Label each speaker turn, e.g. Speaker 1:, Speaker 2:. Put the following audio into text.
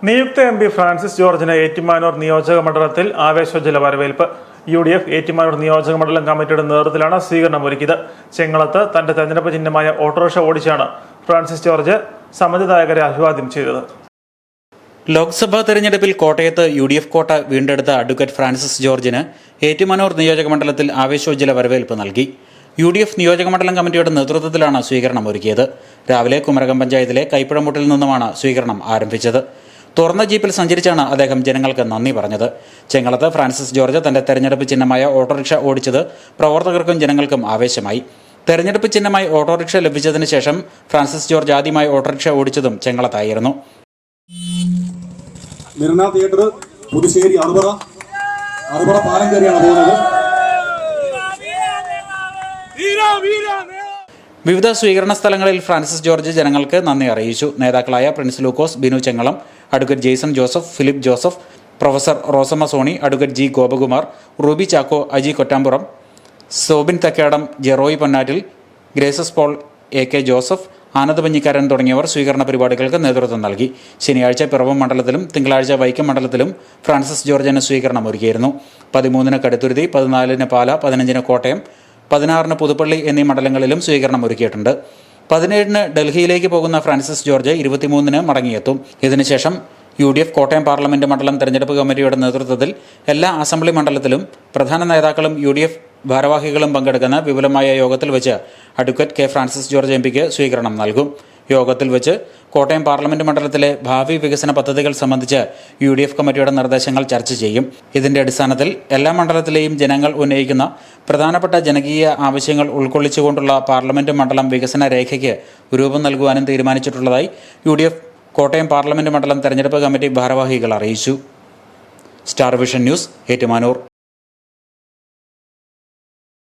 Speaker 1: നിയുക്ത MP. Francis ജോർജിന് ഏറ്റുമാനൂർ നിയോജക മണ്ഡലത്തിൽ ആവേശോജ്വല വരവേൽപ്പ്. UDF ഏറ്റുമാനൂർ നിയോജക മണ്ഡലം കമ്മിറ്റിയുടെ നേതൃത്വത്തിലാണ് സ്വീകരണം ഒരുക്കിയത്. ചെങ്ങളത്ത് തന്റെ തെരഞ്ഞെടുപ്പ് ചിഹ്നമായ ഓട്ടോറിക്ഷ ഓടിച്ചാണ് ഫ്രാൻസിസ് ജോർജ് സമ്മതിദായകരെ അഭിവാദ്യം ചെയ്തത്.
Speaker 2: ലോക്സഭാ തെരഞ്ഞെടുപ്പിൽ കോട്ടയത്ത് UDF കോട്ട വീണ്ടെടുത്ത അഡ്വക്കേറ്റ് ഫ്രാൻസിസ് ജോർജിന് ഏറ്റുമാനൂർ നിയോജക മണ്ഡലത്തിൽ ആവേശോജ്വല വരവേൽപ്പ് നൽകി. UDF നിയോജക മണ്ഡലം കമ്മിറ്റിയുടെ നേതൃത്വത്തിലാണ് സ്വീകരണം ഒരുക്കിയത്. രാവിലെ കുമരകം പഞ്ചായത്തിലെ കൈപ്പഴമുട്ടിൽ നിന്നുമാണ് സ്വീകരണം ആരംഭിച്ചത്. തുറന്ന ജീപ്പിൽ സഞ്ചരിച്ചാണ് അദ്ദേഹം ജനങ്ങൾക്ക് നന്ദി പറഞ്ഞത്. ചെങ്ങളത്ത് ഫ്രാൻസിസ് ജോർജ് തന്റെ തെരഞ്ഞെടുപ്പ് ചിഹ്നമായ ഓട്ടോറിക്ഷ ഓടിച്ചത് പ്രവർത്തകർക്കും ജനങ്ങൾക്കും ആവേശമായി. തെരഞ്ഞെടുപ്പ് ചിഹ്നമായി ഓട്ടോറിക്ഷ ലഭിച്ചതിന് ശേഷം ഫ്രാൻസിസ് ജോർജ് ആദ്യമായി ഓട്ടോറിക്ഷ ഓടിച്ചതും ചെങ്ങളത്തായിരുന്നു.
Speaker 3: മിർന തിയേറ്റർ പുതുശ്ശേരി അറുപറ പാലം കയറിയാണ് പോകുന്നത്.
Speaker 2: വിവിധ സ്വീകരണ സ്ഥലങ്ങളിൽ ഫ്രാൻസിസ് ജോർജ് ജനങ്ങൾക്ക് നന്ദി അറിയിച്ചു. നേതാക്കളായ Prince Lukose, Binu Chengalam, advocate Jaison Joseph, Philip Joseph, professor Rosamma Soni, advocate G Gopakumar, Ruby Chacko, Aji Kottampuram, Sobin Thakkedam, Jeroy Ponnattil, Graces Paul, AK Joseph, Anand Panjikaran തുടങ്ങിയവർ സ്വീകരണ പരിപാടികൾക്ക് നേതൃത്വം നൽകി. ശനിയാഴ്ച പിറവം മണ്ഡലത്തിലും തിങ്കളാഴ്ച വൈക്കം മണ്ഡലത്തിലും ഫ്രാൻസിസ് ജോർജിന് സ്വീകരണം ഒരുക്കിയിരുന്നു. 13-ന് കടുത്തുരുത്തി, 14-ന് പാല, 15-ന് കോട്ടയം, 16-ന് പുതുപ്പള്ളി എന്നീ മണ്ഡലങ്ങളിലും സ്വീകരണം ഒരുക്കിയിട്ടുണ്ട്. 17-ന് ഡൽഹിയിലേക്ക് പോകുന്ന ഫ്രാൻസിസ് ജോർജ് 23-ന് മടങ്ങിയെത്തും. ഇതിനുശേഷം UDF കോട്ടയം പാർലമെന്റ് മണ്ഡലം തെരഞ്ഞെടുപ്പ് കമ്മിറ്റിയുടെ നേതൃത്വത്തിൽ എല്ലാ അസംബ്ലി മണ്ഡലത്തിലും പ്രധാന നേതാക്കളും UDF ഭാരവാഹികളും പങ്കെടുക്കുന്ന വിപുലമായ യോഗത്തിൽ വെച്ച് advocate K. Francis George MP സ്വീകരണം നൽകും. യോഗത്തിൽ വെച്ച് കോട്ടയം പാർലമെന്റ് മണ്ഡലത്തിലെ ഭാവി വികസന പദ്ധതികൾ സംബന്ധിച്ച് UDF കമ്മിറ്റിയുടെ നിർദ്ദേശങ്ങൾ ചർച്ച ചെയ്യും. ഇതിന്റെ അടിസ്ഥാനത്തിൽ എല്ലാ മണ്ഡലത്തിലെയും ജനങ്ങൾ ഉന്നയിക്കുന്ന പ്രധാനപ്പെട്ട ജനകീയ ആവശ്യങ്ങൾ ഉൾക്കൊള്ളിച്ചുകൊണ്ടുള്ള പാർലമെന്റ് മണ്ഡലം വികസന രേഖയ്ക്ക് രൂപം നൽകുവാനും തീരുമാനിച്ചിട്ടുള്ളതായി UDF കോട്ടയം പാർലമെന്റ് മണ്ഡലം തെരഞ്ഞെടുപ്പ് കമ്മിറ്റി ഭാരവാഹികൾ അറിയിച്ചു. Star vision news, Ettumanoor.